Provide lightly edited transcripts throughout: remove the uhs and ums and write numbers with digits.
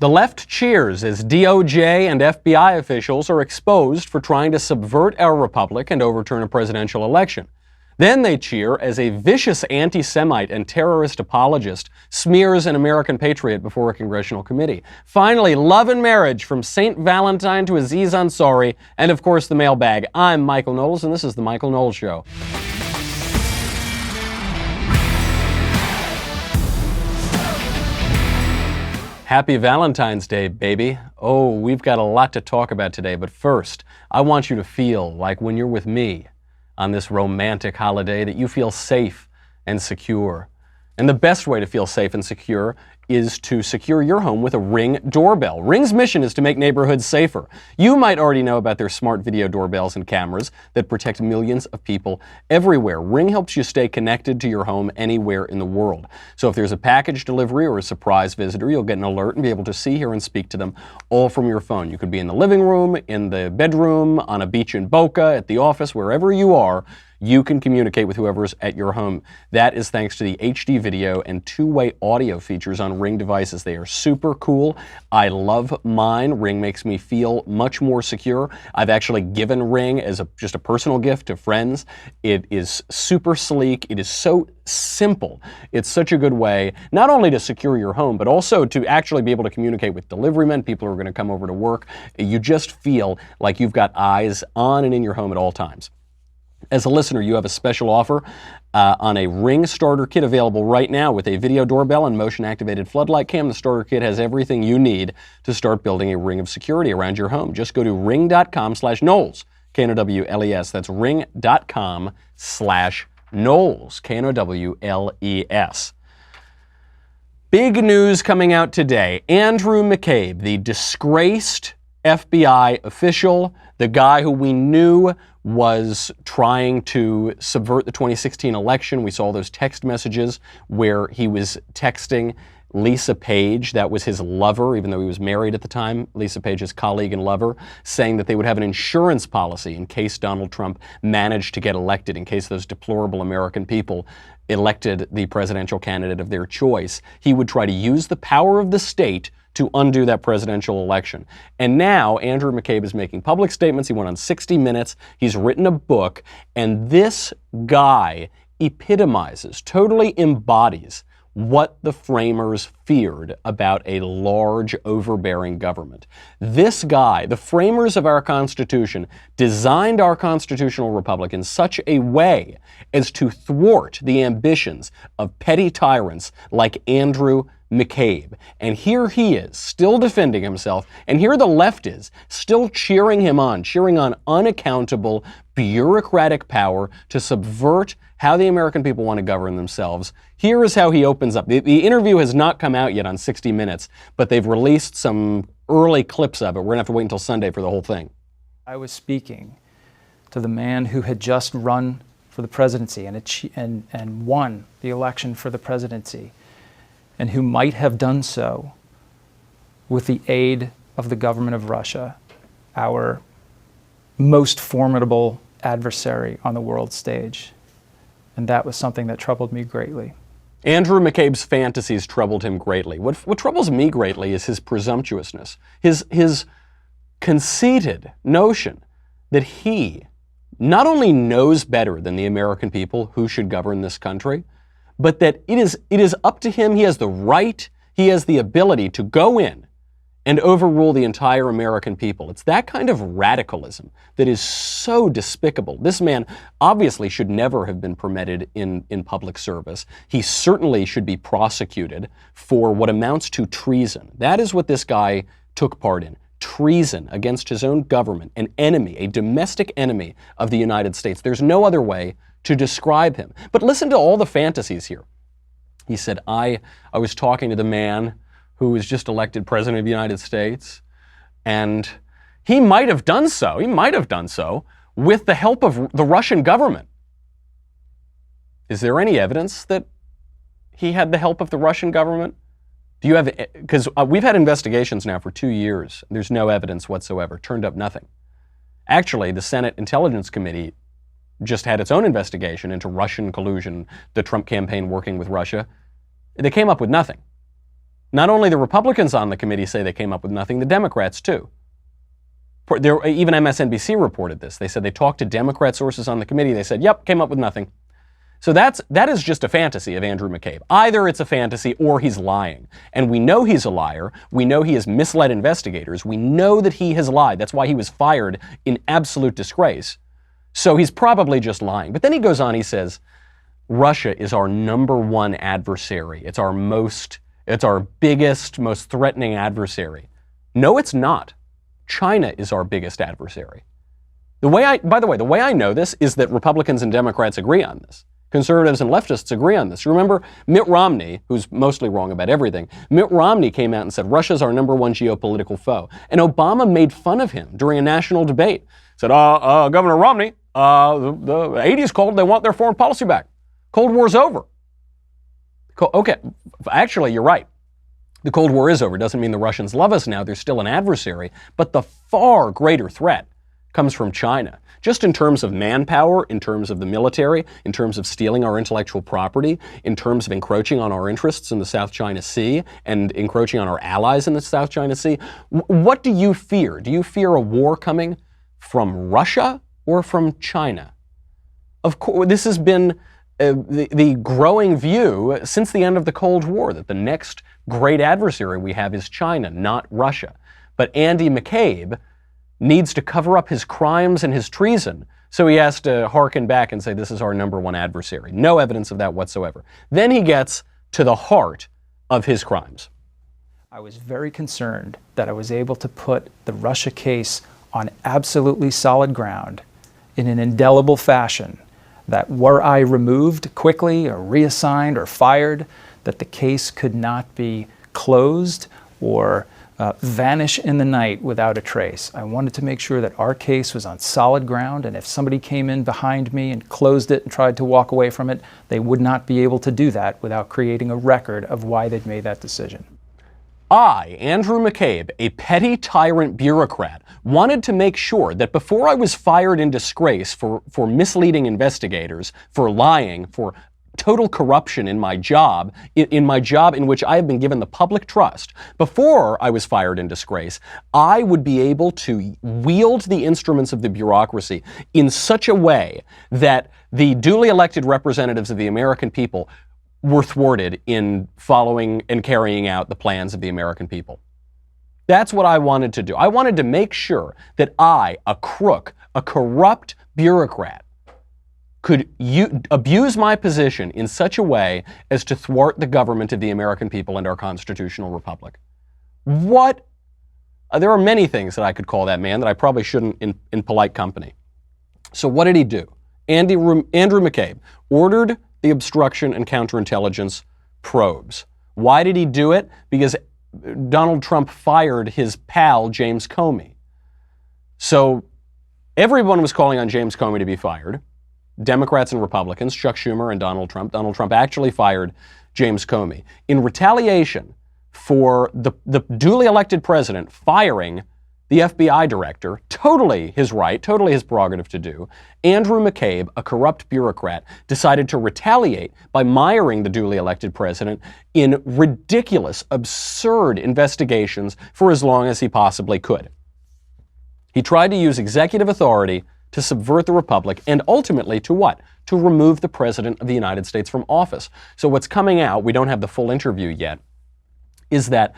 The left cheers as DOJ and FBI officials are exposed for trying to subvert our republic and overturn a presidential election. Then they cheer as a vicious anti-Semite and terrorist apologist smears an American patriot before a congressional committee. Finally, love and marriage from St. Valentine to Aziz Ansari, and of course the mailbag. I'm Michael Knowles, and this is The Michael Knowles Show. Happy Valentine's Day, baby. Oh, we've got a lot to talk about today, but first, I want you to feel like when you're with me on this romantic holiday that you feel safe and secure. And the best way to feel safe and secure is to secure your home with a Ring doorbell. Ring's mission is to make neighborhoods safer. You might already know about their smart video doorbells and cameras that protect millions of people everywhere. Ring helps you stay connected to your home anywhere in the world. So if there's a package delivery or a surprise visitor, you'll get an alert and be able to see, hear, and speak to them all from your phone. You could be in the living room, in the bedroom, on a beach in Boca, at the office, wherever you are. You can communicate with whoever's at your home. That is thanks to the HD video and two-way audio features on Ring devices. They are super cool. I love mine. Ring makes me feel much more secure. I've actually given Ring as just a personal gift to friends. It is super sleek. It is so simple. It's such a good way not only to secure your home, but also to actually be able to communicate with delivery men, people who are going to come over to work. You just feel like you've got eyes on and in your home at all times. As a listener, you have a special offer on a Ring starter kit available right now with a video doorbell and motion-activated floodlight cam. The starter kit has everything you need to start building a ring of security around your home. Just go to ring.com/Knowles, Knowles. That's ring.com/Knowles, Knowles. Big news coming out today. Andrew McCabe, the disgraced FBI official, the guy who we knew was trying to subvert the 2016 election. We saw those text messages where he was texting Lisa Page, that was his lover, even though he was married at the time, Lisa Page's colleague and lover, saying that they would have an insurance policy in case Donald Trump managed to get elected, in case those deplorable American people elected the presidential candidate of their choice. He would try to use the power of the state to undo that presidential election. And now Andrew McCabe is making public statements. He went on 60 Minutes. He's written a book. And this guy epitomizes, totally embodies what the framers feared about a large, overbearing government. This guy, the framers of our Constitution, designed our constitutional republic in such a way as to thwart the ambitions of petty tyrants like Andrew McCabe. And here he is, still defending himself, and here the left is, still cheering on unaccountable, bureaucratic power to subvert how the American people want to govern themselves. Here is how he opens up. The interview has not come out yet on 60 Minutes, but they've released some early clips of it. We're going to have to wait until Sunday for the whole thing. I was speaking to the man who had just run for the presidency and won the election for the presidency, and who might have done so with the aid of the government of Russia, our most formidable adversary on the world stage. And that was something that troubled me greatly. Andrew McCabe's fantasies troubled him greatly. What troubles me greatly is his presumptuousness, his conceited notion that he not only knows better than the American people who should govern this country, but that it is up to him. He has the right, he has the ability to go in and overrule the entire American people. It's that kind of radicalism that is so despicable. This man obviously should never have been permitted in public service. He certainly should be prosecuted for what amounts to treason. That is what this guy took part in. Treason against his own government, an enemy, a domestic enemy of the United States. There's no other way to describe him. But listen to all the fantasies here. He said, I was talking to the man who was just elected president of the United States, and he might have done so with the help of the Russian government. Is there any evidence that he had the help of the Russian government? Do you have, because we've had investigations now for 2 years. There's no evidence whatsoever. Turned up nothing. Actually, the Senate Intelligence Committee just had its own investigation into Russian collusion, the Trump campaign working with Russia. They came up with nothing. Not only the Republicans on the committee say they came up with nothing, the Democrats too. Even MSNBC reported this. They said they talked to Democrat sources on the committee. They said, yep, came up with nothing. So that is just a fantasy of Andrew McCabe. Either it's a fantasy or he's lying. And we know he's a liar. We know he has misled investigators. We know that he has lied. That's why he was fired in absolute disgrace. So he's probably just lying. But then he goes on, he says, Russia is our number one adversary. It's our biggest, most threatening adversary. No, it's not. China is our biggest adversary. By the way, the way I know this is that Republicans and Democrats agree on this. Conservatives and leftists agree on this. Remember, Mitt Romney, who's mostly wrong about everything, Mitt Romney came out and said, Russia's our number one geopolitical foe. And Obama made fun of him during a national debate. Said, Governor Romney, the 80s called, they want their foreign policy back. Cold War's over. Okay, actually, you're right. The Cold War is over. Doesn't mean the Russians love us now. They're still an adversary. But the far greater threat comes from China. Just in terms of manpower, in terms of the military, in terms of stealing our intellectual property, in terms of encroaching on our interests in the South China Sea and encroaching on our allies in the South China Sea. What do you fear? Do you fear a war coming from Russia or from China? Of course, this has been the growing view since the end of the Cold War, that the next great adversary we have is China, not Russia. But Andy McCabe needs to cover up his crimes and his treason, so he has to hearken back and say this is our number one adversary. No evidence of that whatsoever. Then he gets to the heart of his crimes. I was very concerned that I was able to put the Russia case on absolutely solid ground in an indelible fashion, that were I removed quickly or reassigned or fired, that the case could not be closed or vanish in the night without a trace. I wanted to make sure that our case was on solid ground, and if somebody came in behind me and closed it and tried to walk away from it, they would not be able to do that without creating a record of why they'd made that decision. I, Andrew McCabe, a petty tyrant bureaucrat, wanted to make sure that before I was fired in disgrace for misleading investigators, for lying, for total corruption in my job in which I have been given the public trust, before I was fired in disgrace, I would be able to wield the instruments of the bureaucracy in such a way that the duly elected representatives of the American people were thwarted in following and carrying out the plans of the American people. That's what I wanted to do. I wanted to make sure that I, a crook, a corrupt bureaucrat, could abuse my position in such a way as to thwart the government of the American people and our constitutional republic. What? There are many things that I could call that man that I probably shouldn't in polite company. So what did he do? Andrew McCabe ordered the obstruction and counterintelligence probes. Why did he do it? Because Donald Trump fired his pal, James Comey. So everyone was calling on James Comey to be fired. Democrats and Republicans, Chuck Schumer and Donald Trump. Donald Trump actually fired James Comey. In retaliation for the duly elected president firing the FBI director, totally his right, totally his prerogative to do, Andrew McCabe, a corrupt bureaucrat, decided to retaliate by miring the duly elected president in ridiculous, absurd investigations for as long as he possibly could. He tried to use executive authority to subvert the republic, and ultimately to what? To remove the president of the United States from office. So what's coming out, we don't have the full interview yet, is that,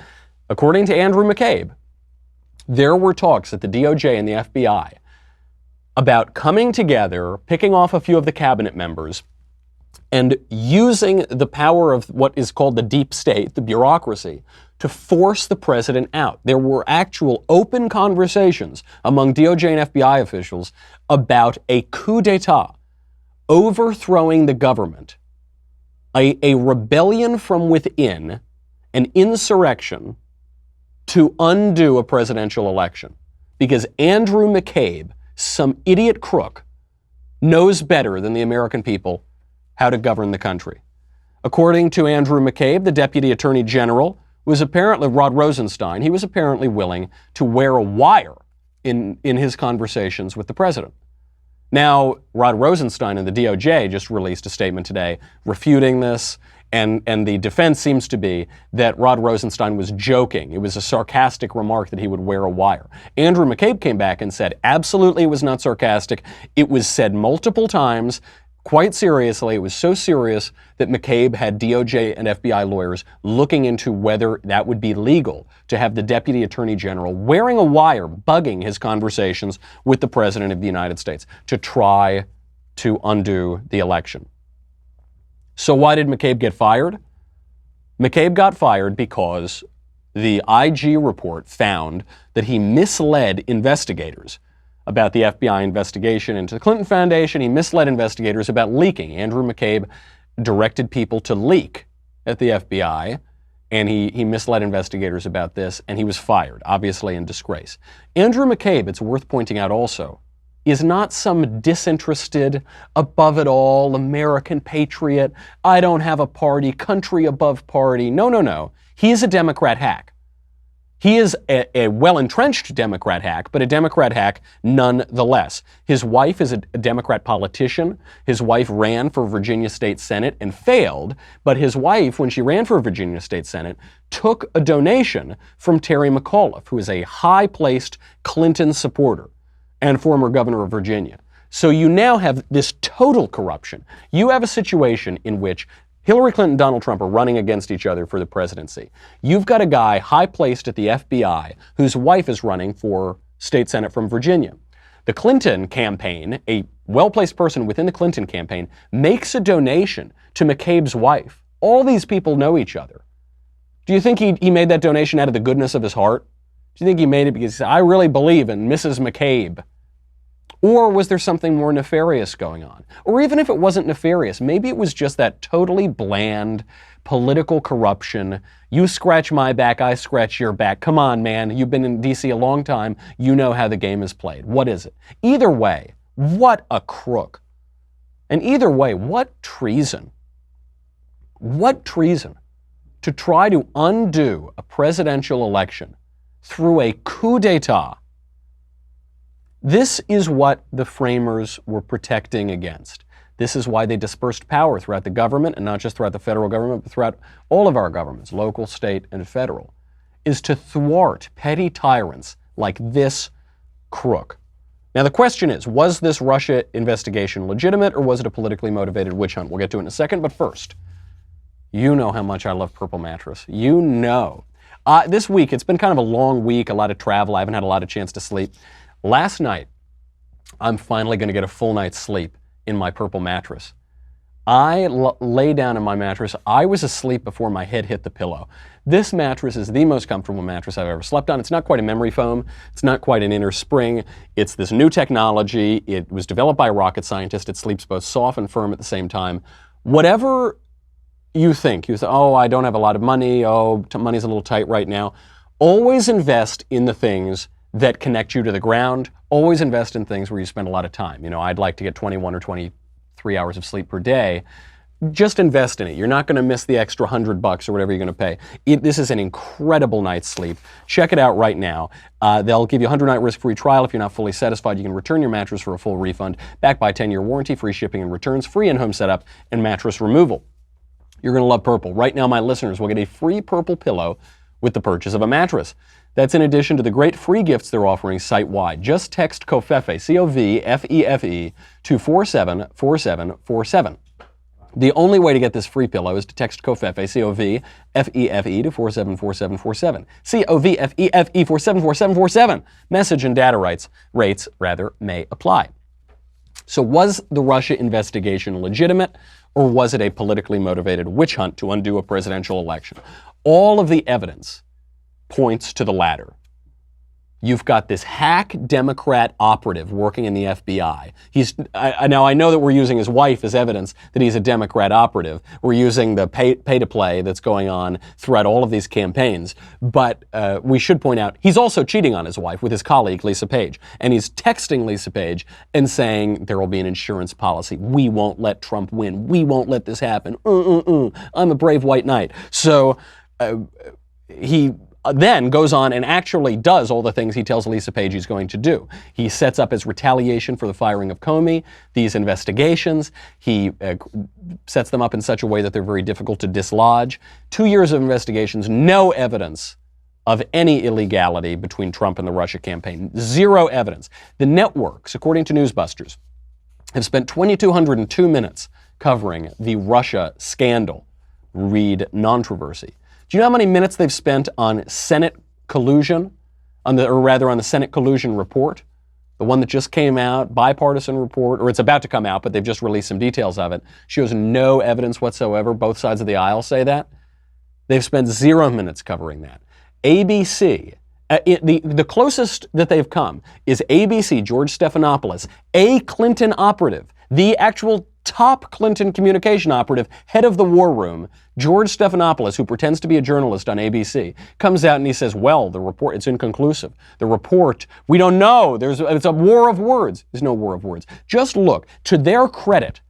according to Andrew McCabe, there were talks at the DOJ and the FBI about coming together, picking off a few of the cabinet members, and using the power of what is called the deep state, the bureaucracy, to force the president out. There were actual open conversations among DOJ and FBI officials about a coup d'etat, overthrowing the government, a rebellion from within, an insurrection to undo a presidential election. Because Andrew McCabe, some idiot crook, knows better than the American people how to govern the country. According to Andrew McCabe, the Deputy Attorney General was apparently, Rod Rosenstein, he was apparently willing to wear a wire in his conversations with the president. Now, Rod Rosenstein and the DOJ just released a statement today refuting this And the defense seems to be that Rod Rosenstein was joking. It was a sarcastic remark that he would wear a wire. Andrew McCabe came back and said, absolutely, it was not sarcastic. It was said multiple times, quite seriously. It was so serious that McCabe had DOJ and FBI lawyers looking into whether that would be legal to have the Deputy Attorney General wearing a wire, bugging his conversations with the President of the United States to try to undo the election. So why did McCabe get fired? McCabe got fired because the IG report found that he misled investigators about the FBI investigation into the Clinton Foundation. He misled investigators about leaking. Andrew McCabe directed people to leak at the FBI, and he misled investigators about this, and he was fired, obviously in disgrace. Andrew McCabe, it's worth pointing out also, is not some disinterested, above-it-all American patriot, I don't have a party, country above party. No, no, no. He is a Democrat hack. He is a well-entrenched Democrat hack, but a Democrat hack nonetheless. His wife is a Democrat politician. His wife ran for Virginia State Senate and failed, but his wife, when she ran for Virginia State Senate, took a donation from Terry McAuliffe, who is a high-placed Clinton supporter and former governor of Virginia. So you now have this total corruption. You have a situation in which Hillary Clinton and Donald Trump are running against each other for the presidency. You've got a guy high-placed at the FBI whose wife is running for state senate from Virginia. The Clinton campaign, a well-placed person within the Clinton campaign, makes a donation to McCabe's wife. All these people know each other. Do you think he made that donation out of the goodness of his heart? Do you think he made it because he said, I really believe in Mrs. McCabe? Or was there something more nefarious going on? Or even if it wasn't nefarious, maybe it was just that totally bland political corruption. You scratch my back, I scratch your back. Come on, man. You've been in D.C. a long time. You know how the game is played. What is it? Either way, what a crook. And either way, what treason. What treason to try to undo a presidential election through a coup d'etat. This is what the framers were protecting against. This is why they dispersed power throughout the government, and not just throughout the federal government, but throughout all of our governments, local, state, and federal, is to thwart petty tyrants like this crook. Now the question is, was this Russia investigation legitimate, or was it a politically motivated witch hunt? We'll get to it in a second, but first, you know how much I love Purple Mattress. You know. This week, it's been kind of a long week, a lot of travel. I haven't had a lot of chance to sleep. Last night, I'm finally going to get a full night's sleep in my Purple mattress. I lay down in my mattress. I was asleep before my head hit the pillow. This mattress is the most comfortable mattress I've ever slept on. It's not quite a memory foam. It's not quite an inner spring. It's this new technology. It was developed by a rocket scientist. It sleeps both soft and firm at the same time. Whatever you think, oh, I don't have a lot of money. Oh, money's a little tight right now. Always invest in the things that connect you to the ground. Always invest in things where you spend a lot of time. You know, I'd like to get 21 or 23 hours of sleep per day. Just invest in it. You're not going to miss the extra $100 or whatever you're going to pay. This is an incredible night's sleep. Check it out right now. They'll give you a 100-night risk-free trial. If you're not fully satisfied, you can return your mattress for a full refund, backed by a 10-year warranty, free shipping and returns, free in-home setup, and mattress removal. You're going to love Purple. Right now, my listeners will get a free Purple pillow with the purchase of a mattress. That's in addition to the great free gifts they're offering site-wide. Just text COVFEFE, C-O-V-F-E-F-E, to 474747. The only way to get this free pillow is to text COVFEFE, C-O-V-F-E-F-E, to 474747. C-O-V-F-E-F-E, 474747. Message and data rates may apply. So was the Russia investigation legitimate, or was it a politically motivated witch hunt to undo a presidential election? All of the evidence points to the latter. You've got this hack Democrat operative working in the FBI. Now I know that we're using his wife as evidence that he's a Democrat operative. We're using the pay-to-play that's going on throughout all of these campaigns. But we should point out, he's also cheating on his wife with his colleague, Lisa Page. And he's texting Lisa Page and saying, there will be an insurance policy. We won't let Trump win. We won't let this happen. I'm a brave white knight. So he then goes on and actually does all the things he tells Lisa Page he's going to do. He sets up as retaliation for the firing of Comey these investigations. He sets them up in such a way that they're very difficult to dislodge. 2 years of investigations, no evidence of any illegality between Trump and the Russia campaign. Zero evidence. The networks, according to Newsbusters, have spent 2,202 minutes covering the Russia scandal. Read Controversy. Do you know how many minutes they've spent on Senate collusion, on the Senate collusion report? The one that just came out, bipartisan report, or it's about to come out, but they've just released some details of it, shows no evidence whatsoever. Both sides of the aisle say that. They've spent 0 minutes covering that. ABC, the closest that they've come is ABC, George Stephanopoulos, a Clinton operative, the actual top Clinton communication operative, head of the war room, George Stephanopoulos, who pretends to be a journalist on ABC, comes out and he says, well, the report, it's inconclusive. The report, we don't know. It's a war of words. There's no war of words. Just look. To their credit,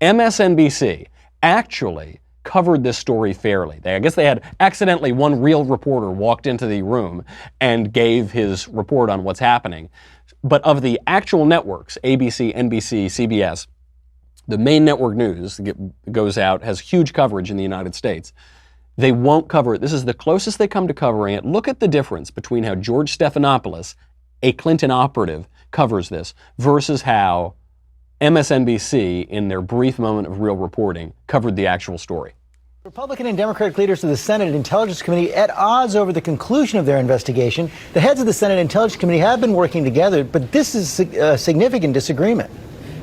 MSNBC actually covered this story fairly. I guess they had accidentally one real reporter walked into the room and gave his report on what's happening. But of the actual networks, ABC, NBC, CBS, the main network news goes out, has huge coverage in the United States. They won't cover it. This is the closest they come to covering it. Look at the difference between how George Stephanopoulos, a Clinton operative, covers this versus how MSNBC, in their brief moment of real reporting, covered the actual story. Republican and Democratic leaders of the Senate Intelligence Committee at odds over the conclusion of their investigation. The heads of the Senate Intelligence Committee have been working together, but this is a significant disagreement.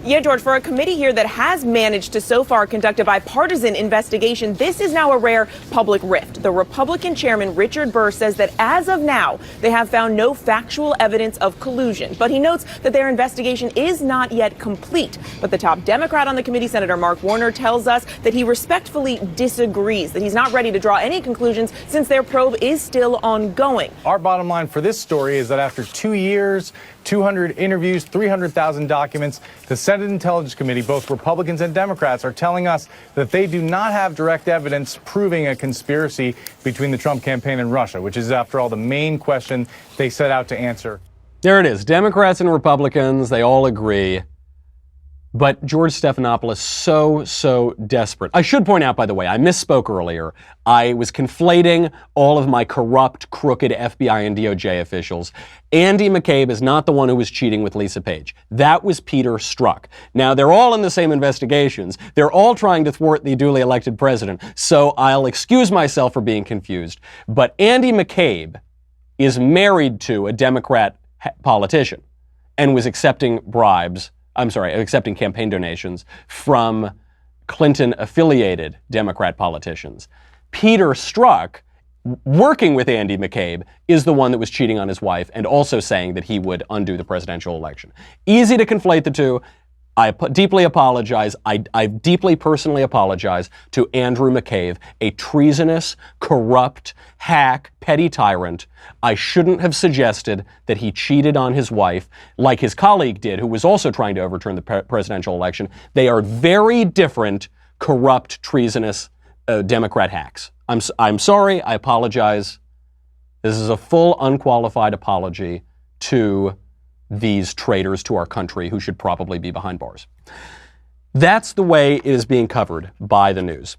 Yeah, George, for a committee here that has managed to so far conduct a bipartisan investigation, this is now a rare public rift. The Republican chairman, Richard Burr, says that as of now, they have found no factual evidence of collusion. But he notes that their investigation is not yet complete. But the top Democrat on the committee, Senator Mark Warner, tells us that he respectfully disagrees, that he's not ready to draw any conclusions since their probe is still ongoing. Our bottom line for this story is that after 2 years, 200 interviews, 300,000 documents, the Senate Intelligence Committee, both Republicans and Democrats, are telling us that they do not have direct evidence proving a conspiracy between the Trump campaign and Russia, which is, after all, the main question they set out to answer. There it is. Democrats and Republicans, they all agree. But George Stephanopoulos, so desperate. I should point out, by the way, I misspoke earlier. I was conflating all of my corrupt, crooked FBI and DOJ officials. Andy McCabe is not the one who was cheating with Lisa Page. That was Peter Strzok. Now, they're all in the same investigations. They're all trying to thwart the duly elected president. So I'll excuse myself for being confused. But Andy McCabe is married to a Democrat politician and was accepting accepting campaign donations from Clinton-affiliated Democrat politicians. Peter Strzok, working with Andy McCabe, is the one that was cheating on his wife and also saying that he would undo the presidential election. Easy to conflate the two. I deeply apologize. I deeply personally apologize to Andrew McCabe, a treasonous, corrupt, hack, petty tyrant. I shouldn't have suggested that he cheated on his wife like his colleague did, who was also trying to overturn the presidential election. They are very different, corrupt, treasonous Democrat hacks. I'm sorry. I apologize. This is a full, unqualified apology to these traitors to our country who should probably be behind bars. That's the way it is being covered by the news.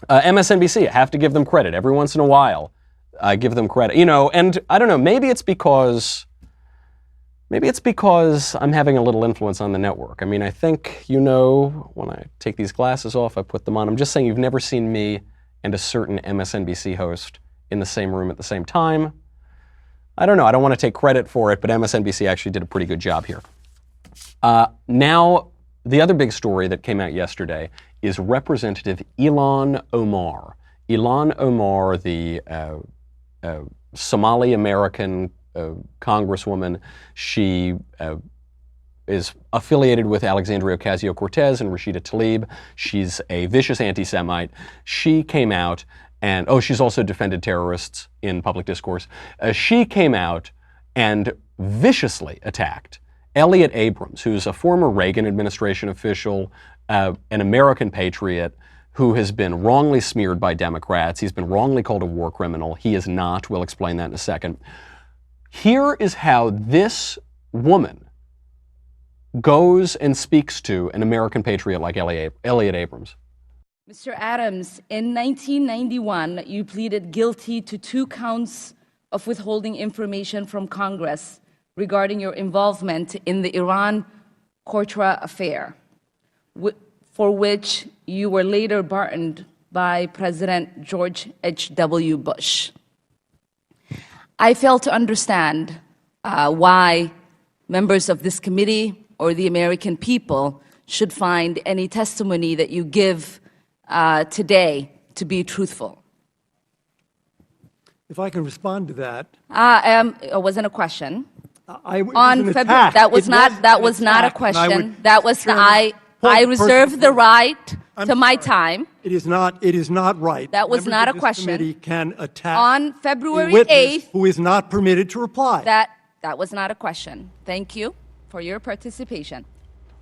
MSNBC, I have to give them credit. Every once in a while, I give them credit. And I don't know, maybe it's because I'm having a little influence on the network. I mean, I think, when I take these glasses off, I put them on. I'm just saying you've never seen me and a certain MSNBC host in the same room at the same time. I don't know. I don't want to take credit for it, but MSNBC actually did a pretty good job here. Now, the other big story that came out yesterday is Representative Ilhan Omar. Ilhan Omar, the Somali-American congresswoman, she is affiliated with Alexandria Ocasio-Cortez and Rashida Tlaib. She's a vicious anti-Semite. She came out and, she's also defended terrorists in public discourse. She came out and viciously attacked Elliott Abrams, who's a former Reagan administration official, an American patriot, who has been wrongly smeared by Democrats. He's been wrongly called a war criminal. He is not. We'll explain that in a second. Here is how this woman goes and speaks to an American patriot like Elliot Abrams. Mr. Adams, in 1991, you pleaded guilty to 2 counts of withholding information from Congress regarding your involvement in the Iran-Contra affair, for which you were later pardoned by President George H.W. Bush. I fail to understand why members of this committee or the American people should find any testimony that you give today to be truthful. If I can respond to that. It wasn't a question. On February, that was not a question. That was I reserve the right to my time. It is not right. That was not a question. Committee can attack on February a witness 8th, who is not permitted to reply. That was not a question. Thank you for your participation.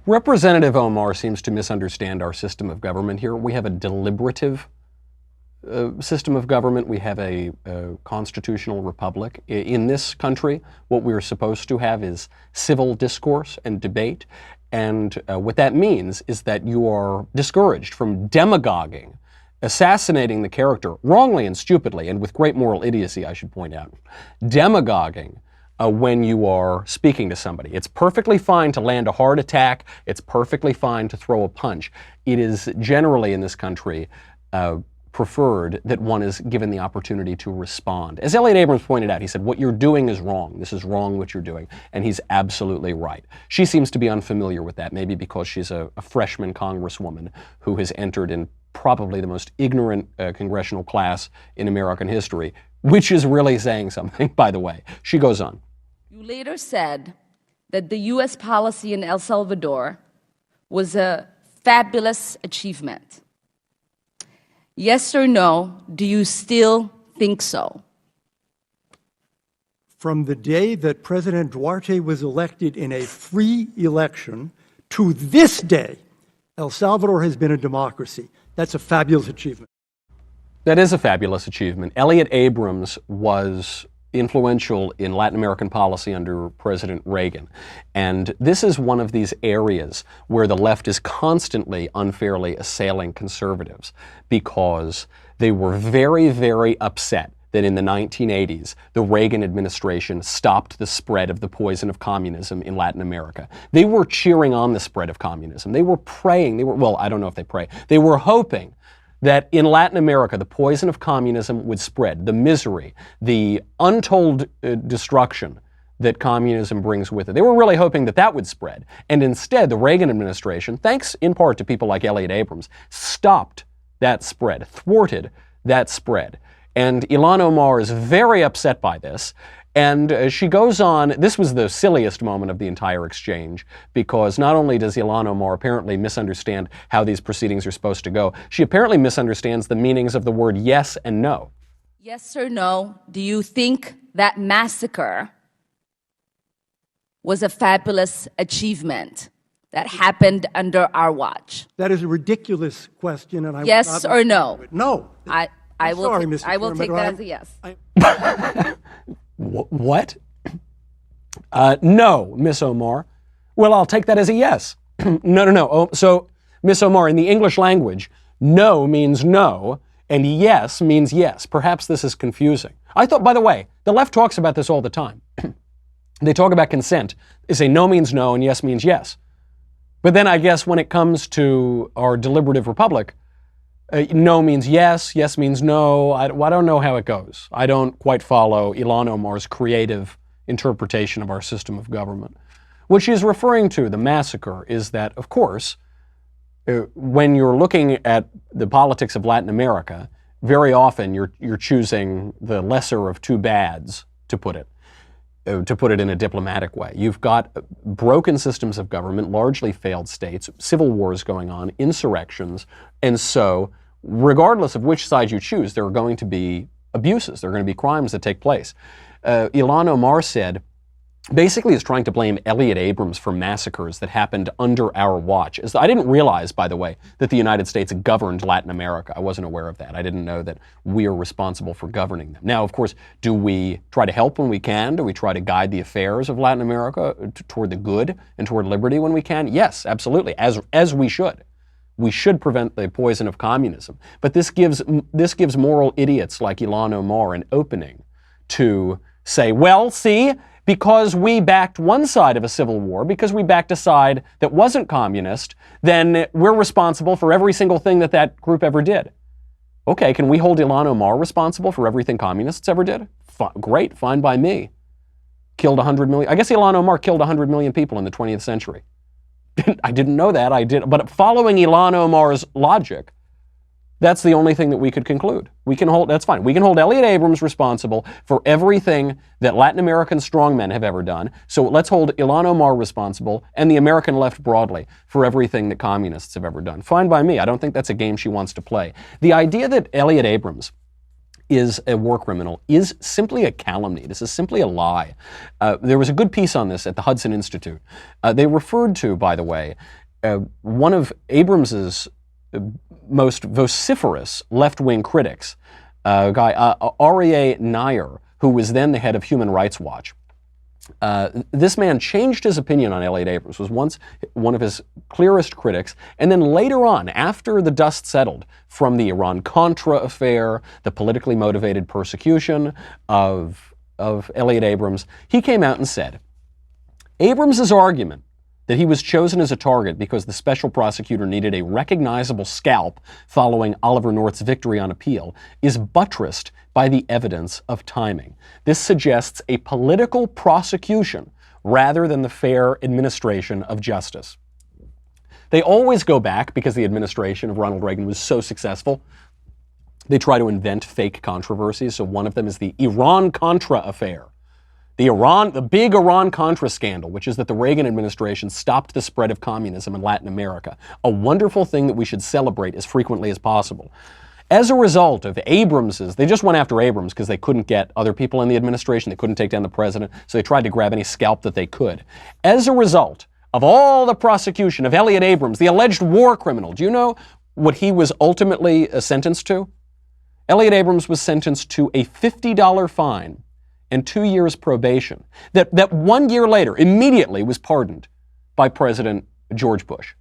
Representative Omar seems to misunderstand our system of government here. We have a deliberative system of government. We have a constitutional republic. In this country, what we're supposed to have is civil discourse and debate. And what that means is that you are discouraged from demagoguing, assassinating the character, wrongly and stupidly, and with great moral idiocy, I should point out, demagoguing when you are speaking to somebody. It's perfectly fine to land a hard attack. It's perfectly fine to throw a punch. It is generally in this country preferred that one is given the opportunity to respond. As Elliot Abrams pointed out, he said, what you're doing is wrong. This is wrong what you're doing. And he's absolutely right. She seems to be unfamiliar with that, maybe because she's a freshman congresswoman who has entered in probably the most ignorant congressional class in American history, which is really saying something, by the way. She goes on. You later said that the U.S. policy in El Salvador was a fabulous achievement. Yes or no, do you still think so? From the day that President Duarte was elected in a free election to this day, El Salvador has been a democracy. That's a fabulous achievement. That is a fabulous achievement. Elliot Abrams was influential in Latin American policy under President Reagan. And this is one of these areas where the left is constantly unfairly assailing conservatives because they were very, very upset that in the 1980s, the Reagan administration stopped the spread of the poison of communism in Latin America. They were cheering on the spread of communism. They were praying, well, I don't know if they pray, they were hoping that in Latin America, the poison of communism would spread, the misery, the untold destruction that communism brings with it. They were really hoping that that would spread. And instead, the Reagan administration, thanks in part to people like Elliot Abrams, stopped that spread, thwarted that spread. And Ilhan Omar is very upset by this. And she goes on, this was the silliest moment of the entire exchange, because not only does Ilhan Omar apparently misunderstand how these proceedings are supposed to go, she apparently misunderstands the meanings of the word yes and no. Yes or no, do you think that massacre was a fabulous achievement that happened under our watch? That is a ridiculous question, and I yes or no? No. I will take that as a yes. What? No, Miss Omar. Well, I'll take that as a yes. No. Oh, so, Miss Omar, in the English language, no means no, and yes means yes. Perhaps this is confusing. I thought, by the way, the left talks about this all the time. They talk about consent. They say no means no and yes means yes. But then I guess when it comes to our deliberative republic, no means yes, yes means no. I don't know how it goes. I don't quite follow Ilhan Omar's creative interpretation of our system of government. What she's referring to, the massacre, is that, of course, when you're looking at the politics of Latin America, very often you're choosing the lesser of two bads, to put it in a diplomatic way. You've got broken systems of government, largely failed states, civil wars going on, insurrections, and so regardless of which side you choose, there are going to be abuses, there are going to be crimes that take place. Ilhan Omar said basically is trying to blame Elliott Abrams for massacres that happened under our watch. I didn't realize, by the way, that the United States governed Latin America. I wasn't aware of that. I didn't know that we are responsible for governing them. Now, of course, do we try to help when we can? Do we try to guide the affairs of Latin America toward the good and toward liberty when we can? Yes, absolutely, as we should. We should prevent the poison of communism. But this gives moral idiots like Ilhan Omar an opening to say, well, see, because we backed one side of a civil war, because we backed a side that wasn't communist, then we're responsible for every single thing that that group ever did. Okay, can we hold Ilhan Omar responsible for everything communists ever did? Great, fine by me. Killed 100 million. I guess Ilhan Omar killed 100 million people in the 20th century. I didn't know that, but following Ilhan Omar's logic, that's the only thing that we could conclude. That's fine. We can hold Elliott Abrams responsible for everything that Latin American strongmen have ever done. So let's hold Ilhan Omar responsible and the American left broadly for everything that communists have ever done. Fine by me. I don't think that's a game she wants to play. The idea that Elliott Abrams is a war criminal is simply a calumny. This is simply a lie. There was a good piece on this at the Hudson Institute. They referred to, by the way, one of Abrams's most vociferous left-wing critics, a guy, Aryeh Nair, who was then the head of Human Rights Watch. This man changed his opinion on Elliott Abrams, was once one of his clearest critics, and then later on, after the dust settled from the Iran-Contra affair, the politically motivated persecution of Elliott Abrams, he came out and said, Abrams's argument that he was chosen as a target because the special prosecutor needed a recognizable scalp following Oliver North's victory on appeal is buttressed by the evidence of timing. This suggests a political prosecution rather than the fair administration of justice. They always go back, because the administration of Ronald Reagan was so successful, they try to invent fake controversies. So one of them is the Iran-Contra affair. The big Iran-Contra scandal, which is that the Reagan administration stopped the spread of communism in Latin America, a wonderful thing that we should celebrate as frequently as possible. As a result of they just went after Abrams because they couldn't get other people in the administration, they couldn't take down the president, so they tried to grab any scalp that they could. As a result of all the prosecution of Elliott Abrams, the alleged war criminal, do you know what he was ultimately sentenced to? Elliott Abrams was sentenced to a $50 fine and 2 years probation, that 1 year later immediately was pardoned by President George Bush.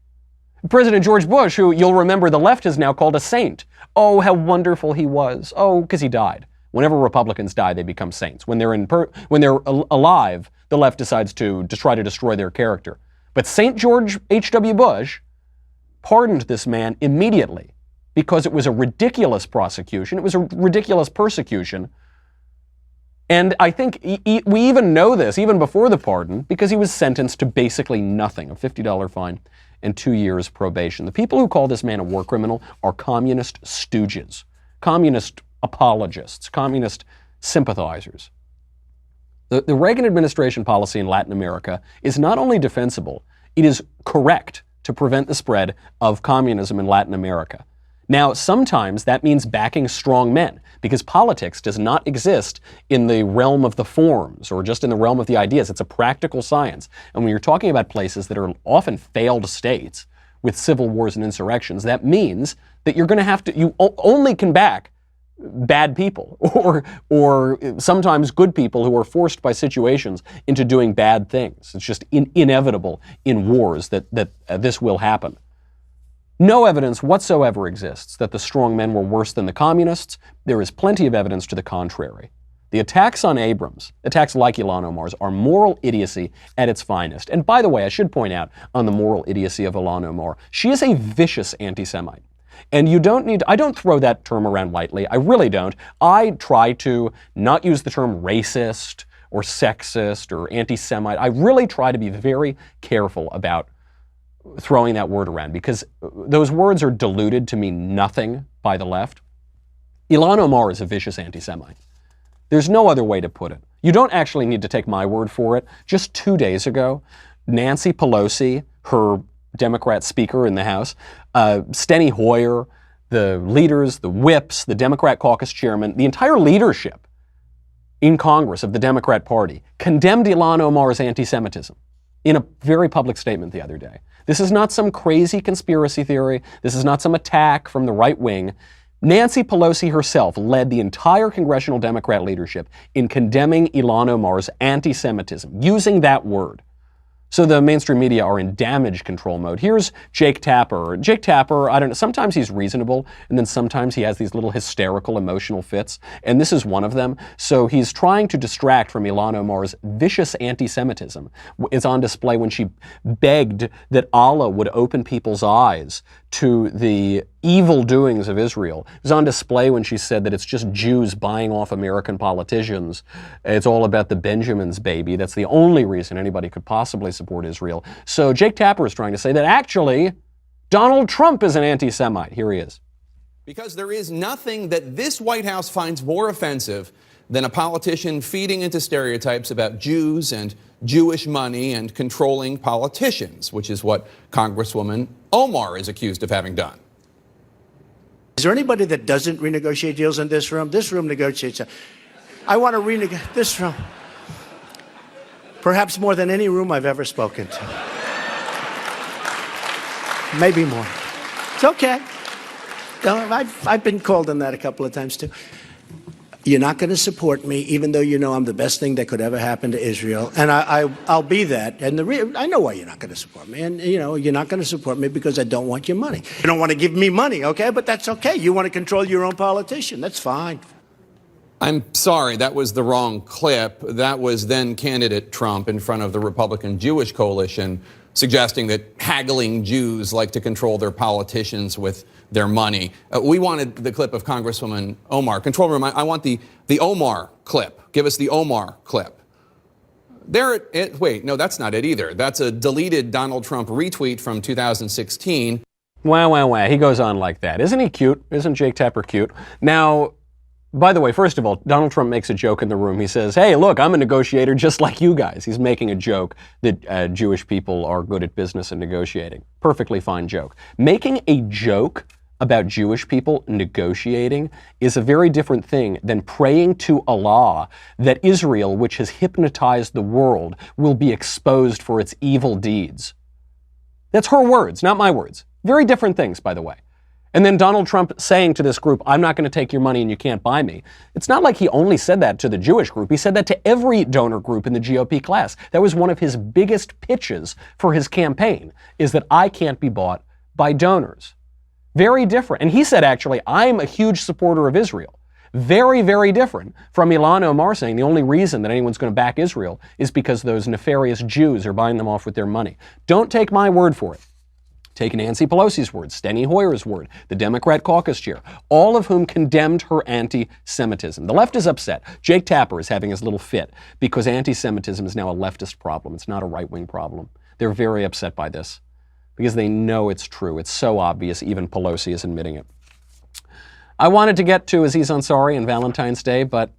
President George Bush, who you'll remember the left has now called a saint. Oh, how wonderful he was. Oh, because he died. Whenever Republicans die, they become saints. When they're alive, the left decides to try to destroy their character. But Saint George H.W. Bush pardoned this man immediately because it was a ridiculous prosecution. It was a ridiculous persecution. And I think we even know this, even before the pardon, because he was sentenced to basically nothing, a $50 fine and 2 years probation. The people who call this man a war criminal are communist stooges, communist apologists, communist sympathizers. The Reagan administration policy in Latin America is not only defensible, it is correct to prevent the spread of communism in Latin America. Now, sometimes that means backing strong men, because politics does not exist in the realm of the forms or just in the realm of the ideas. It's a practical science. And when you're talking about places that are often failed states with civil wars and insurrections, that means that you're going to have to, you only can back bad people or sometimes good people who are forced by situations into doing bad things. It's just inevitable in wars that this will happen. No evidence whatsoever exists that the strong men were worse than the communists. There is plenty of evidence to the contrary. The attacks on Abrams, attacks like Ilhan Omar's, are moral idiocy at its finest. And by the way, I should point out on the moral idiocy of Ilhan Omar, she is a vicious anti-Semite. And I don't throw that term around lightly. I really don't. I try to not use the term racist or sexist or anti-Semite. I really try to be very careful about throwing that word around, because those words are diluted to mean nothing by the left. Ilhan Omar is a vicious anti-Semite. There's no other way to put it. You don't actually need to take my word for it. Just 2 days ago, Nancy Pelosi, her Democrat speaker in the House, Steny Hoyer, the leaders, the whips, the Democrat caucus chairman, the entire leadership in Congress of the Democrat Party condemned Ilhan Omar's anti-Semitism in a very public statement the other day. This is not some crazy conspiracy theory. This is not some attack from the right wing. Nancy Pelosi herself led the entire congressional Democrat leadership in condemning Ilhan Omar's anti-Semitism, using that word. So the mainstream media are in damage control mode. Here's Jake Tapper. Jake Tapper, I don't know, sometimes he's reasonable, and then sometimes he has these little hysterical emotional fits, and this is one of them. So he's trying to distract from Ilhan Omar's vicious anti-Semitism. It's on display when she begged that Allah would open people's eyes to the evil doings of Israel. It was on display when she said that it's just Jews buying off American politicians. It's all about the Benjamins, baby. That's the only reason anybody could possibly support Israel. So Jake Tapper is trying to say that actually Donald Trump is an anti-Semite. Here he is. Because there is nothing that this White House finds more offensive than a politician feeding into stereotypes about Jews and Jewish money and controlling politicians, which is what Congresswoman Omar is accused of having done. Is there anybody that doesn't renegotiate deals in this room? This room negotiates. I want to renegotiate this room. Perhaps more than any room I've ever spoken to. Maybe more. It's okay. I've been called on that a couple of times too. You're not going to support me, even though you know I'm the best thing that could ever happen to Israel, and I'll be that. And I know why you're not going to support me, and you're not going to support me because I don't want your money. You don't want to give me money, okay? But that's okay. You want to control your own politician. That's fine. I'm sorry, that was the wrong clip. That was then candidate Trump in front of the Republican Jewish coalition, suggesting that haggling Jews like to control their politicians with their money. We wanted the clip of Congresswoman Omar. Control room, I want the Omar clip. Give us the Omar clip. Wait, no, that's not it either. That's a deleted Donald Trump retweet from 2016. Wow. He goes on like that. Isn't he cute? Isn't Jake Tapper cute? Now, by the way, first of all, Donald Trump makes a joke in the room. He says, hey, look, I'm a negotiator just like you guys. He's making a joke that Jewish people are good at business and negotiating. Perfectly fine joke. Making a joke about Jewish people negotiating is a very different thing than praying to Allah that Israel, which has hypnotized the world, will be exposed for its evil deeds. That's her words, not my words. Very different things, by the way. And then Donald Trump saying to this group, I'm not going to take your money and you can't buy me. It's not like he only said that to the Jewish group. He said that to every donor group in the GOP class. That was one of his biggest pitches for his campaign, is that I can't be bought by donors. Very different. And he said, actually, I'm a huge supporter of Israel. Very, very different from Ilhan Omar saying the only reason that anyone's going to back Israel is because those nefarious Jews are buying them off with their money. Don't take my word for it. Take Nancy Pelosi's word, Steny Hoyer's word, the Democrat caucus chair, all of whom condemned her anti-Semitism. The left is upset. Jake Tapper is having his little fit because anti-Semitism is now a leftist problem. It's not a right-wing problem. They're very upset by this because they know it's true. It's so obvious, even Pelosi is admitting it. I wanted to get to Aziz Ansari and Valentine's Day, but,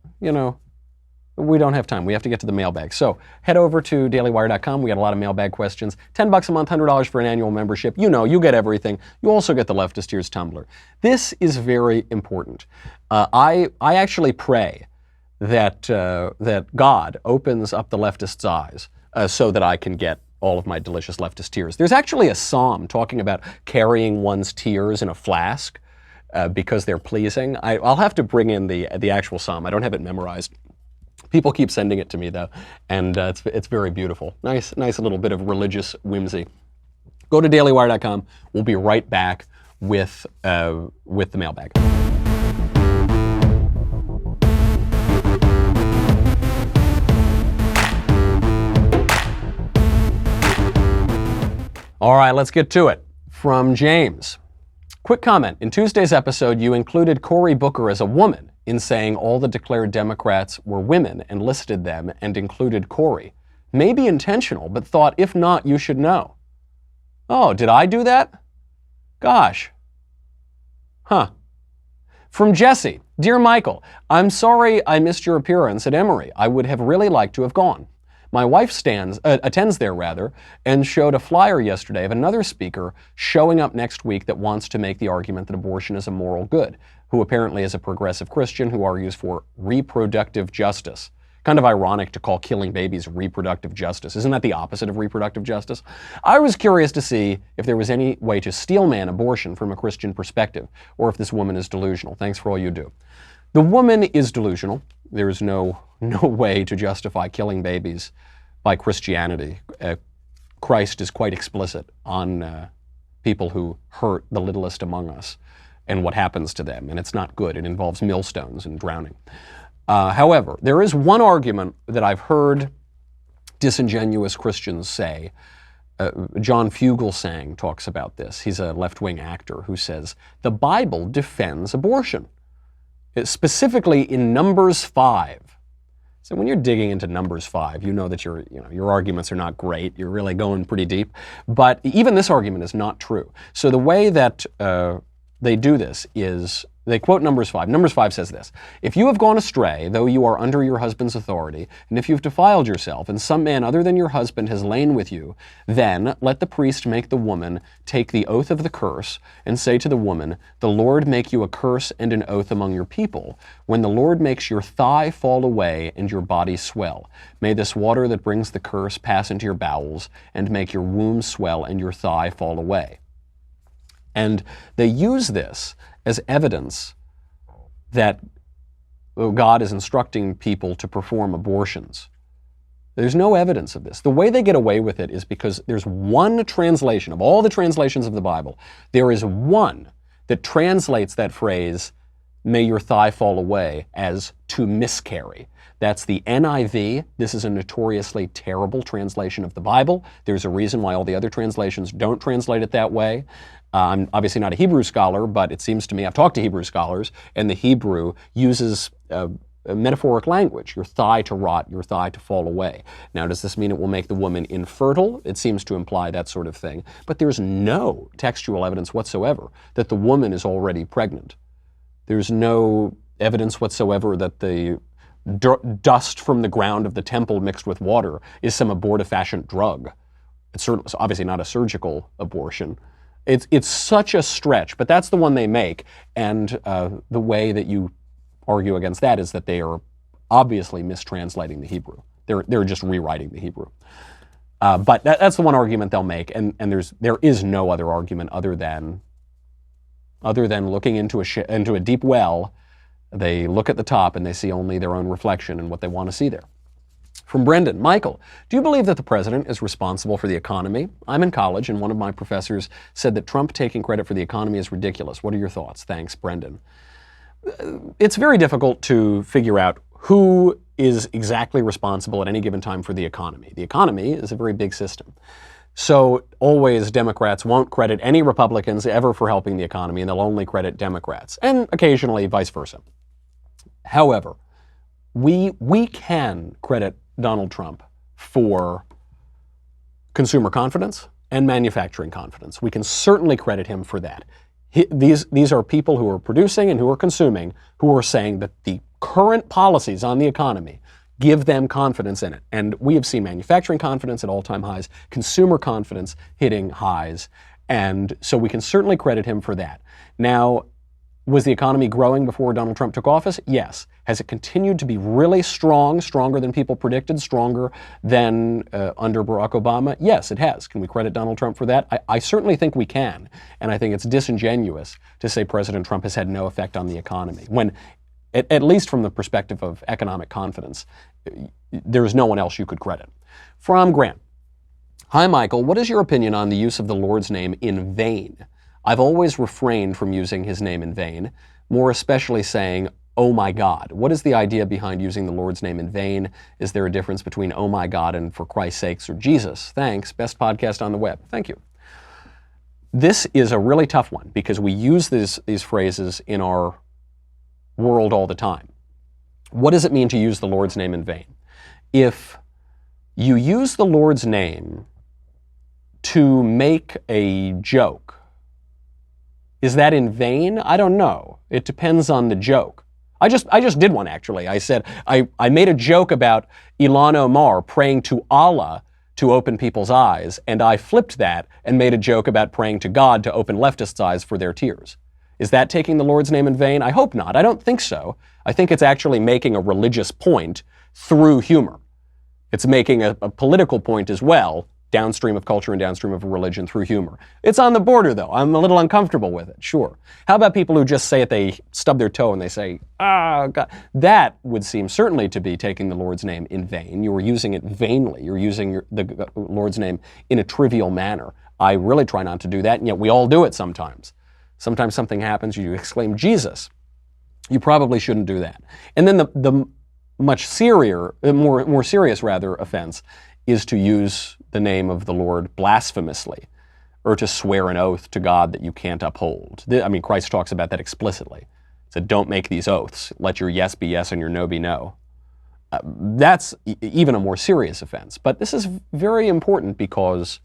we don't have time. We have to get to the mailbag. So head over to dailywire.com. We got a lot of mailbag questions. $10 a month, $100 for an annual membership. You get everything. You also get the Leftist Ears Tumblr. This is very important. I actually pray that God opens up the leftists' eyes so that I can get all of my delicious leftist tears. There's actually a psalm talking about carrying one's tears in a flask because they're pleasing. I'll have to bring in the actual psalm. I don't have it memorized. People keep sending it to me, though, and it's very beautiful. Nice little bit of religious whimsy. Go to dailywire.com. We'll be right back with the mailbag. All right, let's get to it. From James. Quick comment. In Tuesday's episode, you included Cory Booker as a woman in saying all the declared Democrats were women and listed them and included Cory. Maybe intentional, but thought if not, you should know. Oh, did I do that? Gosh. Huh. From Jesse. Dear Michael, I'm sorry I missed your appearance at Emory. I would have really liked to have gone. My wife attends there, and showed a flyer yesterday of another speaker showing up next week that wants to make the argument that abortion is a moral good. who apparently is a progressive Christian who argues for reproductive justice. Kind of ironic to call killing babies reproductive justice. Isn't that the opposite of reproductive justice? I was curious to see if there was any way to steelman abortion from a Christian perspective, or if this woman is delusional. Thanks for all you do. The woman is delusional. There is no way to justify killing babies by Christianity. Christ is quite explicit on people who hurt the littlest among us and what happens to them, and it's not good. It involves millstones and drowning. However, there is one argument that I've heard disingenuous Christians say. John Fugelsang talks about this. He's a left-wing actor who says, the Bible defends abortion, specifically in Numbers 5. So when you're digging into Numbers 5, you know that your arguments are not great. You're really going pretty deep. But even this argument is not true. So the way that they do this is they quote Numbers 5. Numbers 5 says this: if you have gone astray, though you are under your husband's authority, and if you've defiled yourself, and some man other than your husband has lain with you, then let the priest make the woman take the oath of the curse, and say to the woman, the Lord make you a curse and an oath among your people, when the Lord makes your thigh fall away and your body swell. May this water that brings the curse pass into your bowels, and make your womb swell and your thigh fall away. And they use this as evidence that God is instructing people to perform abortions. There's no evidence of this. The way they get away with it is because there's one translation of all the translations of the Bible. There is one that translates that phrase, may your thigh fall away, as to miscarry. That's the NIV. This is a notoriously terrible translation of the Bible. There's a reason why all the other translations don't translate it that way. I'm obviously not a Hebrew scholar, but it seems to me, I've talked to Hebrew scholars, and the Hebrew uses a metaphoric language, your thigh to rot, your thigh to fall away. Now, does this mean it will make the woman infertile? It seems to imply that sort of thing. But there's no textual evidence whatsoever that the woman is already pregnant. There's no evidence whatsoever that the dust from the ground of the temple mixed with water is some abortifacient drug. It's obviously not a surgical abortion. It's such a stretch, but that's the one they make, and the way that you argue against that is that they are obviously mistranslating the Hebrew. They're just rewriting the Hebrew. But that's the one argument they'll make, and there is no other argument other than looking into a deep well. They look at the top and they see only their own reflection and what they want to see there. From Brendan: Michael, do you believe that the president is responsible for the economy? I'm in college and one of my professors said that Trump taking credit for the economy is ridiculous. What are your thoughts? Thanks, Brendan. It's very difficult to figure out who is exactly responsible at any given time for the economy. The economy is a very big system. So always Democrats won't credit any Republicans ever for helping the economy, and they'll only credit Democrats, and occasionally vice versa. However, we can credit Donald Trump for consumer confidence and manufacturing confidence. We can certainly credit him for that. These are people who are producing and who are consuming, who are saying that the current policies on the economy give them confidence in it. And we have seen manufacturing confidence at all-time highs, consumer confidence hitting highs, and so we can certainly credit him for that. Now, was the economy growing before Donald Trump took office? Yes. Has it continued to be really strong, stronger than people predicted, stronger than under Barack Obama? Yes, it has. Can we credit Donald Trump for that? I certainly think we can. And I think it's disingenuous to say President Trump has had no effect on the economy, when, at least from the perspective of economic confidence, there's no one else you could credit. From Grant: Hi, Michael. What is your opinion on the use of the Lord's name in vain? I've always refrained from using his name in vain, more especially saying, oh my God. What is the idea behind using the Lord's name in vain? Is there a difference between oh my God and for Christ's sakes or Jesus? Thanks. Best podcast on the web. Thank you. This is a really tough one because we use these phrases in our world all the time. What does it mean to use the Lord's name in vain? If you use the Lord's name to make a joke, is that in vain? I don't know. It depends on the joke. I just did one, actually. I said, I made a joke about Ilhan Omar praying to Allah to open people's eyes, and I flipped that and made a joke about praying to God to open leftists' eyes for their tears. Is that taking the Lord's name in vain? I hope not. I don't think so. I think it's actually making a religious point through humor. It's making a political point as well, downstream of culture and downstream of religion through humor. It's on the border, though. I'm a little uncomfortable with it, sure. How about people who just say it, they stub their toe and they say, ah, God. That would seem certainly to be taking the Lord's name in vain. You are using it vainly. You're using the Lord's name in a trivial manner. I really try not to do that, and yet we all do it sometimes. Sometimes something happens, you exclaim, Jesus. You probably shouldn't do that. And then the much more serious offense is to use the name of the Lord blasphemously, or to swear an oath to God that you can't uphold. I mean, Christ talks about that explicitly. He said, don't make these oaths. Let your yes be yes and your no be no. That's even a more serious offense. But this is very important because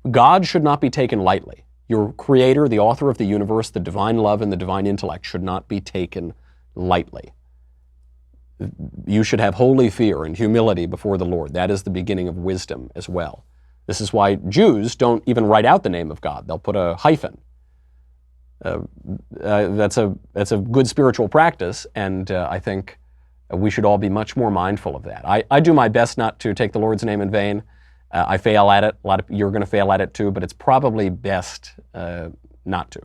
God should not be taken lightly. Your creator, the author of the universe, the divine love and the divine intellect should not be taken lightly. You should have holy fear and humility before the Lord. That is the beginning of wisdom as well. This is why Jews don't even write out the name of God. They'll put a hyphen. That's a good spiritual practice, and I think we should all be much more mindful of that. I do my best not to take the Lord's name in vain. I fail at it. A lot of you're going to fail at it too, but it's probably best not to.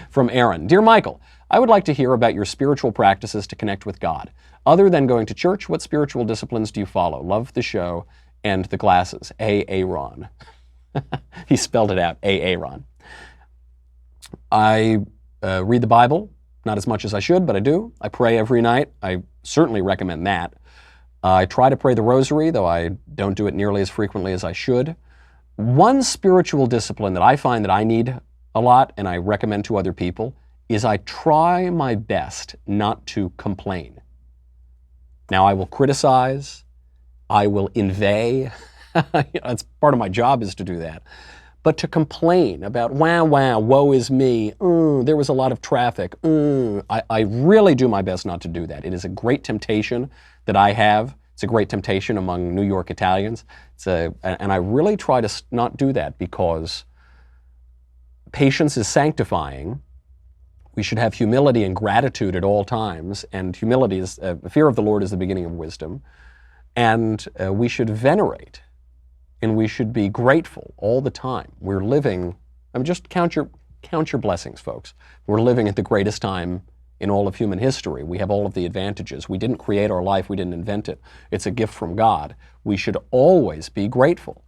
From Aaron. Dear Michael, I would like to hear about your spiritual practices to connect with God. Other than going to church, what spiritual disciplines do you follow? Love the show and the glasses. Aaron. He spelled it out. Aaron. I read the Bible, not as much as I should, but I do. I pray every night. I certainly recommend that. I try to pray the rosary, though I don't do it nearly as frequently as I should. One spiritual discipline that I find that I need a lot, and I recommend to other people, is I try my best not to complain. Now, I will criticize, I will inveigh. That's part of my job, is to do that. But to complain about, woe is me, there was a lot of traffic, I really do my best not to do that. It is a great temptation that I have. It's a great temptation among New York Italians. And I really try to not do that, because patience is sanctifying. We should have humility and gratitude at all times, and humility is, fear of the Lord is the beginning of wisdom. And we should venerate, and we should be grateful all the time. We're living, just count your blessings, folks. We're living at the greatest time in all of human history. We have all of the advantages. We didn't create our life, we didn't invent it. It's a gift from God. We should always be grateful.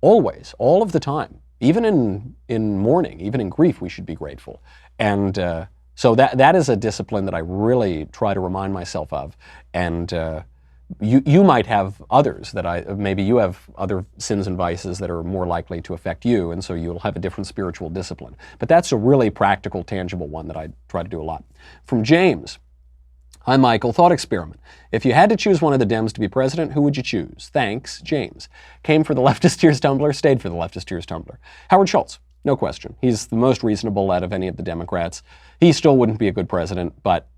Always, all of the time. Even in mourning, even in grief, we should be grateful. And so that is a discipline that I really try to remind myself of. And you might have others that maybe you have other sins and vices that are more likely to affect you, and so you'll have a different spiritual discipline. But that's a really practical, tangible one that I try to do a lot. From James. Hi, Michael. Thought experiment. If you had to choose one of the Dems to be president, who would you choose? Thanks, James. Came for the Leftist Tears Tumbler, stayed for the Leftist Tears Tumbler. Howard Schultz. No question. He's the most reasonable out of any of the Democrats. He still wouldn't be a good president, but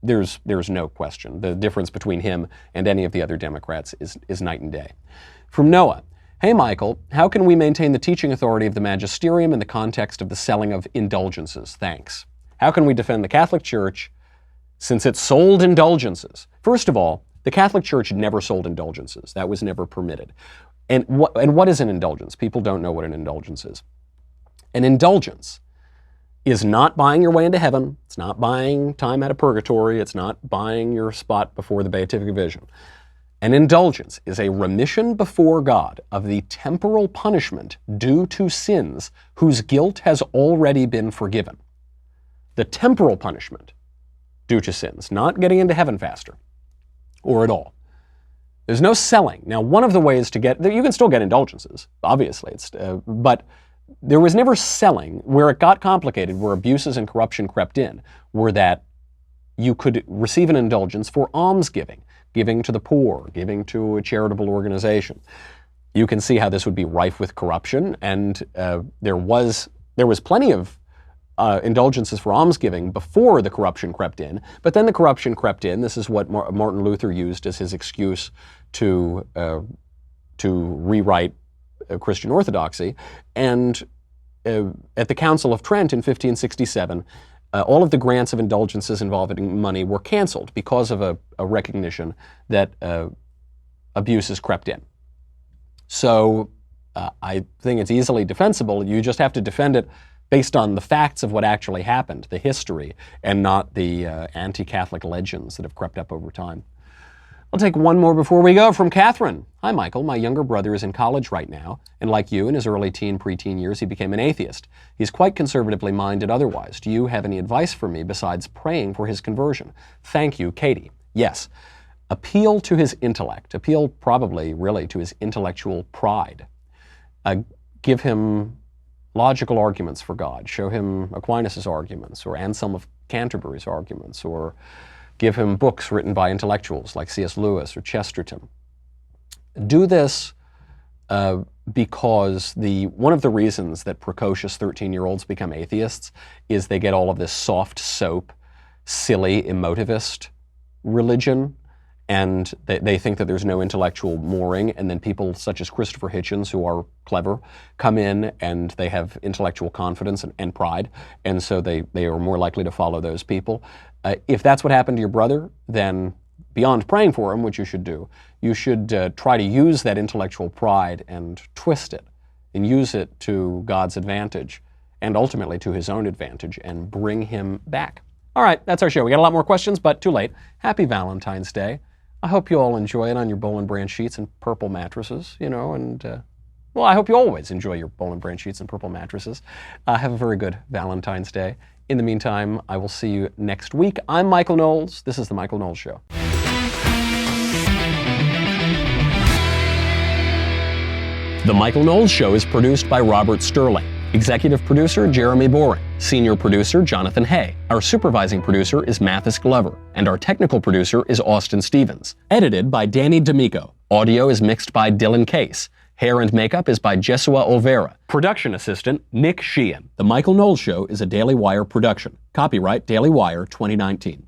there's no question. The difference between him and any of the other Democrats is night and day. From Noah. Hey, Michael, how can we maintain the teaching authority of the magisterium in the context of the selling of indulgences? Thanks. How can we defend the Catholic Church since it sold indulgences? First of all, the Catholic Church never sold indulgences. That was never permitted. And what is an indulgence? People don't know what an indulgence is. An indulgence is not buying your way into heaven. It's not buying time out of purgatory. It's not buying your spot before the beatific vision. An indulgence is a remission before God of the temporal punishment due to sins whose guilt has already been forgiven. The temporal punishment due to sins, not getting into heaven faster or at all. There's no selling. Now, one of the ways to get, you can still get indulgences, obviously, but there was never selling. Where it got complicated, where abuses and corruption crept in, were that you could receive an indulgence for almsgiving, giving to the poor, giving to a charitable organization. You can see how this would be rife with corruption, and there was plenty of indulgences for almsgiving before the corruption crept in, but then the corruption crept in. This is what Martin Luther used as his excuse to rewrite Christian orthodoxy, and at the Council of Trent in 1567, all of the grants of indulgences involving money were canceled because of a recognition that abuses crept in. So I think it's easily defensible. You just have to defend it based on the facts of what actually happened, the history, and not the anti-Catholic legends that have crept up over time. I'll take one more before we go from Catherine. Hi, Michael. My younger brother is in college right now, and like you, in his early preteen years, he became an atheist. He's quite conservatively minded otherwise. Do you have any advice for me besides praying for his conversion? Thank you, Katie. Yes. Appeal to his intellect. Appeal probably, really, to his intellectual pride. Give him logical arguments for God. Show him Aquinas' arguments, or Anselm of Canterbury's arguments, or give him books written by intellectuals like C.S. Lewis or Chesterton. Do this because one of the reasons that precocious 13-year-olds become atheists is they get all of this soft soap, silly, emotivist religion, and they think that there's no intellectual mooring, and then people such as Christopher Hitchens, who are clever, come in and they have intellectual confidence and pride, and so they are more likely to follow those people. If that's what happened to your brother, then beyond praying for him, which you should do, you should try to use that intellectual pride and twist it, and use it to God's advantage, and ultimately to his own advantage, and bring him back. All right, that's our show. We got a lot more questions, but too late. Happy Valentine's Day. I hope you all enjoy it on your Boll and Branch sheets and purple mattresses, and well, I hope you always enjoy your Boll and Branch sheets and purple mattresses. Have a very good Valentine's Day. In the meantime, I will see you next week. I'm Michael Knowles. This is The Michael Knowles Show. The Michael Knowles Show is produced by Robert Sterling. Executive producer, Jeremy Boring. Senior producer, Jonathan Hay. Our supervising producer is Mathis Glover. And our technical producer is Austin Stevens. Edited by Danny D'Amico. Audio is mixed by Dylan Case. Hair and makeup is by Jesua Olvera. Production assistant, Nick Sheehan. The Michael Knowles Show is a Daily Wire production. Copyright Daily Wire 2019.